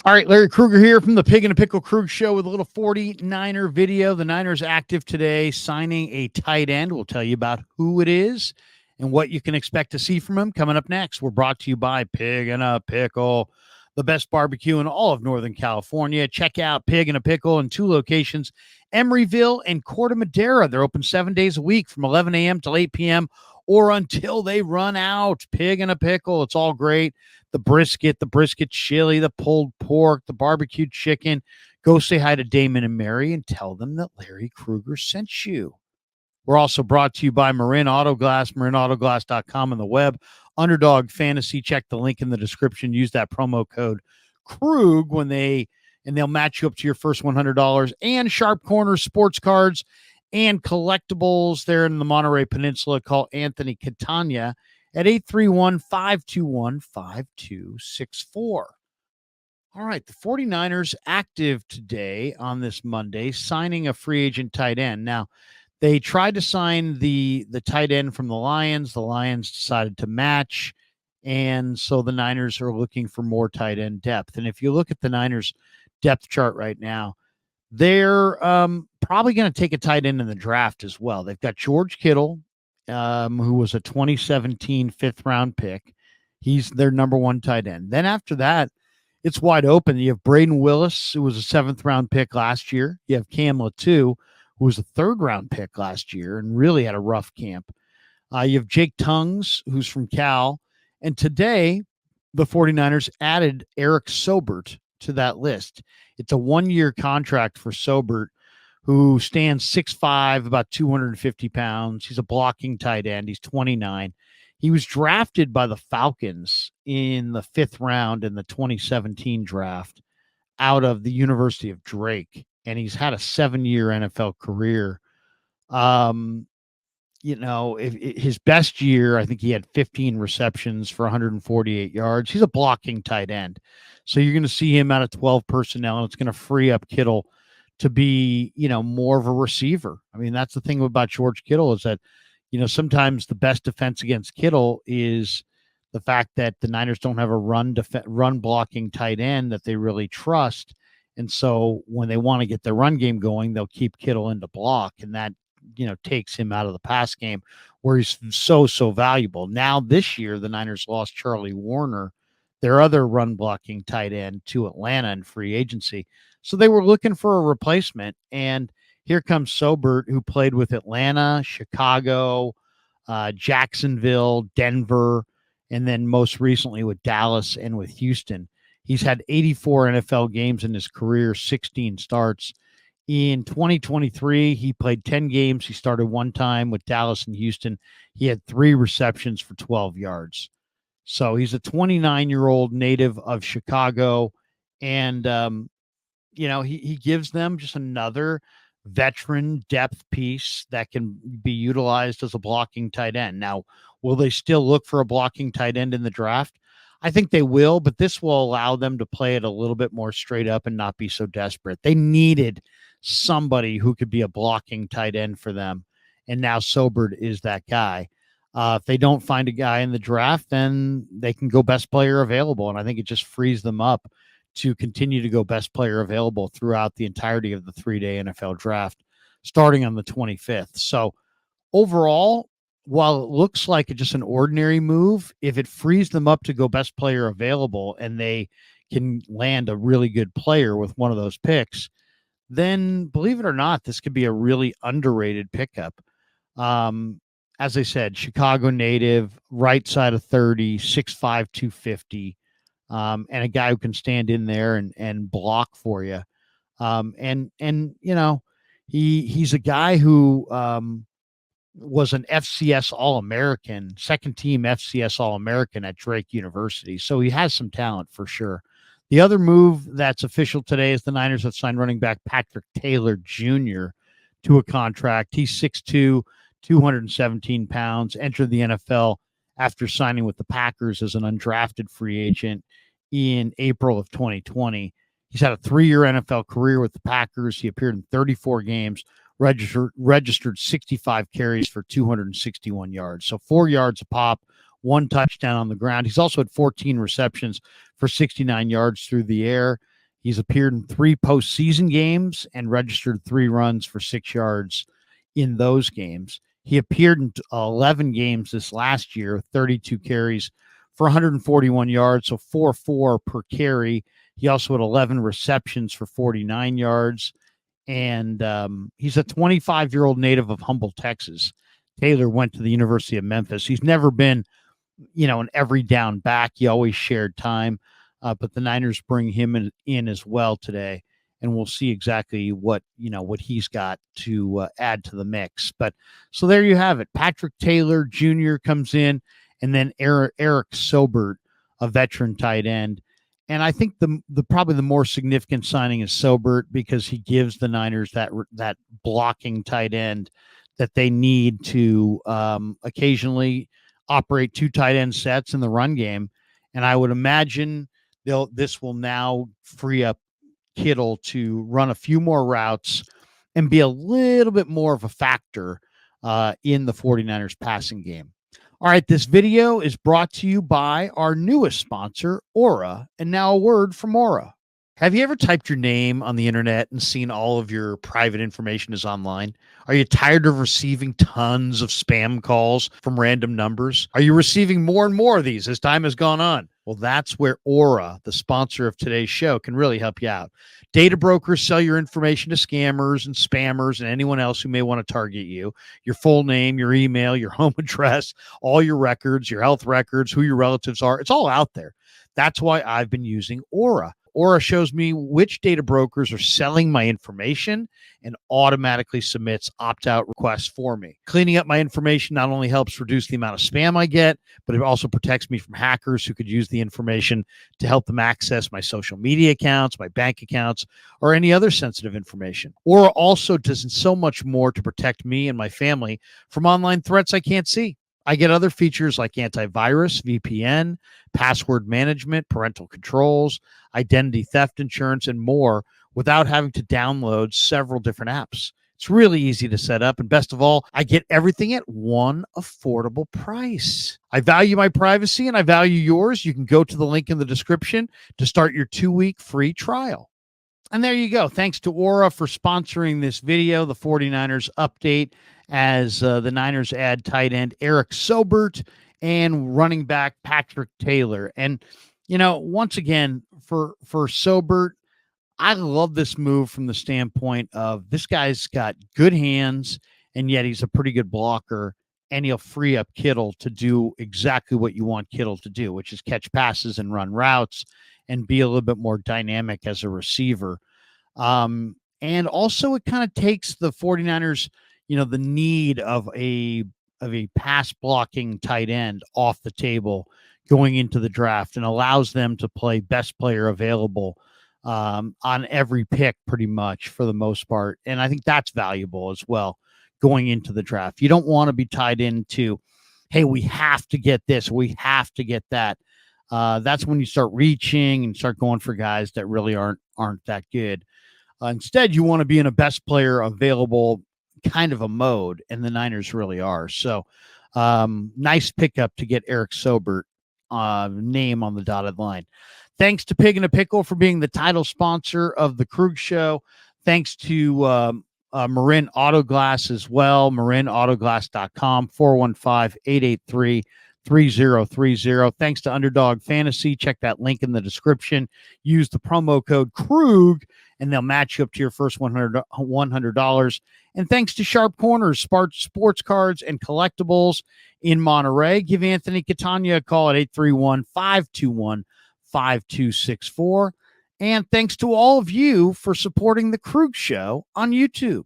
All right, Larry Krueger here from the Pig and a Pickle Krug Show with a little 49er video. The Niners active today, signing a tight end. We'll tell you about who it is and what you can expect to see from him coming up next. We're brought to you by Pig and a Pickle, the best barbecue in all of Northern California. Check out Pig and a Pickle in two locations, Emeryville and Corte Madera. They're open 7 days a week from 11 a.m. till 8 p.m. or until they run out. Pig and a Pickle. It's all great. The brisket chili, the pulled pork, the barbecued chicken. Go say hi to Damon and Mary and tell them that Larry Krueger sent you. We're also brought to you by Marin Auto Glass, marinautoglass.com on the web. Underdog Fantasy, check the link in the description. Use that promo code Krug and they'll match you up to your first $100. And Sharp Corner Sports Cards and Collectibles there in the Monterey Peninsula. Call Anthony Catania at 831-521-5264. All right, the 49ers active today on this Monday, signing a free agent tight end. Now, they tried to sign the tight end from the Lions. The Lions decided to match, and so the Niners are looking for more tight end depth. And if you look at the Niners depth chart right now, they're probably going to take a tight end in the draft as well. They've got George Kittle, who was a 2017 fifth-round pick. He's their number one tight end. Then after that, it's wide open. You have Braden Willis, who was a seventh-round pick last year. You have Cam Latu, who was a third-round pick last year and really had a rough camp. You have Jake Tungs, who's from Cal. And today, the 49ers added Eric Saubert to that list. It's a one-year contract for Saubert, who stands 6'5", about 250 pounds. He's a blocking tight end. He's 29. He was drafted by the Falcons in the fifth round in the 2017 draft out of the University of Drake, and he's had a 7-year NFL career. His best year, I think he had 15 receptions for 148 yards. He's a blocking tight end. So you're going to see him out of 12 personnel, and it's going to free up Kittle to be, more of a receiver. I mean, that's the thing about George Kittle is that, sometimes the best defense against Kittle is the fact that the Niners don't have a run blocking tight end that they really trust. And so when they want to get their run game going, they'll keep Kittle into block, and that, takes him out of the pass game where he's so valuable. Now this year, the Niners lost Charlie Warner, their other run blocking tight end, to Atlanta in free agency. So they were looking for a replacement, and here comes Saubert, who played with Atlanta, Chicago, Jacksonville, Denver, and then most recently with Dallas and with Houston. He's had 84 NFL games in his career, 16 starts. In 2023, he played 10 games. He started one time with Dallas and Houston. He had 3 receptions for 12 yards. So he's a 29-year-old native of Chicago, and he gives them just another veteran depth piece that can be utilized as a blocking tight end. Now, will they still look for a blocking tight end in the draft? I think they will, but this will allow them to play it a little bit more straight up and not be so desperate. They needed somebody who could be a blocking tight end for them, and now Saubert is that guy. If they don't find a guy in the draft, then they can go best player available, and I think it just frees them up to continue to go best player available throughout the entirety of the 3-day NFL draft, starting on the 25th. So overall, while it looks like just an ordinary move, if it frees them up to go best player available and they can land a really good player with one of those picks, then believe it or not, this could be a really underrated pickup. As I said, Chicago native, right side of 30, 6'5", 250. And a guy who can stand in there and block for you. He's a guy who was an FCS All-American, second team FCS All-American at Drake University. So he has some talent for sure. The other move that's official today is the Niners have signed running back Patrick Taylor Jr. to a contract. He's 6'2", 217 pounds, entered the NFL after signing with the Packers as an undrafted free agent in April of 2020. He's had a 3-year NFL career with the Packers. He appeared in 34 games, registered 65 carries for 261 yards. So 4 yards a pop, 1 touchdown on the ground. He's also had 14 receptions for 69 yards through the air. He's appeared in 3 postseason games and registered 3 runs for 6 yards in those games. He appeared in 11 games this last year, 32 carries for 141 yards, so 4.4 per carry. He also had 11 receptions for 49 yards. And he's a 25-year-old native of Humble, Texas. Taylor went to the University of Memphis. He's never been, an every down back. He always shared time. But the Niners bring him in as well today, and we'll see exactly what he's got to add to the mix. But so there you have it. Patrick Taylor Jr. comes in, and then Eric Saubert, a veteran tight end. And I think the probably the more significant signing is Saubert, because he gives the Niners that blocking tight end that they need to occasionally operate 2 tight end sets in the run game. And I would imagine this will now free up Kittle to run a few more routes and be a little bit more of a factor in the 49ers passing game. All right, this video is brought to you by our newest sponsor, Aura, and now a word from Aura. Have you ever typed your name on the internet and seen all of your private information is online? Are you tired of receiving tons of spam calls from random numbers? Are you receiving more and more of these as time has gone on? Well, that's where Aura, the sponsor of today's show, can really help you out. Data brokers sell your information to scammers and spammers and anyone else who may want to target you. Your full name, your email, your home address, all your records, your health records, who your relatives are. It's all out there. That's why I've been using Aura. Aura shows me which data brokers are selling my information and automatically submits opt-out requests for me. Cleaning up my information not only helps reduce the amount of spam I get, but it also protects me from hackers who could use the information to help them access my social media accounts, my bank accounts, or any other sensitive information. Aura also does so much more to protect me and my family from online threats I can't see. I get other features like antivirus, VPN, password management, parental controls, identity theft insurance, and more without having to download several different apps. It's really easy to set up. And best of all, I get everything at one affordable price. I value my privacy and I value yours. You can go to the link in the description to start your 2-week free trial. And there you go. Thanks to Aura for sponsoring this video, the 49ers update, as the Niners add tight end Eric Saubert and running back Patrick Taylor. And, once again, for Saubert, I love this move from the standpoint of this guy's got good hands, and yet he's a pretty good blocker, and he'll free up Kittle to do exactly what you want Kittle to do, which is catch passes and run routes and be a little bit more dynamic as a receiver. And also it kind of takes the 49ers, the need of a pass blocking tight end off the table going into the draft, and allows them to play best player available on every pick pretty much for the most part. And I think that's valuable as well going into the draft. You don't want to be tied into, hey, we have to get this, we have to get that. That's when you start reaching and start going for guys that really aren't that good. Instead, you want to be in a best player available kind of a mode, and the Niners really are. So nice pickup to get Eric Saubert name on the dotted line. Thanks to Pig and a Pickle for being the title sponsor of the Krug Show. Thanks to Marin Autoglass as well, marinautoglass.com, 415-883-3030. Thanks to Underdog Fantasy. Check that link in the description. Use the promo code Krug, and they'll match you up to your first $100. And thanks to Sharp Corners, sports cards and collectibles in Monterey. Give Anthony Catania a call at 831-521-5264. And thanks to all of you for supporting the Krug Show on YouTube.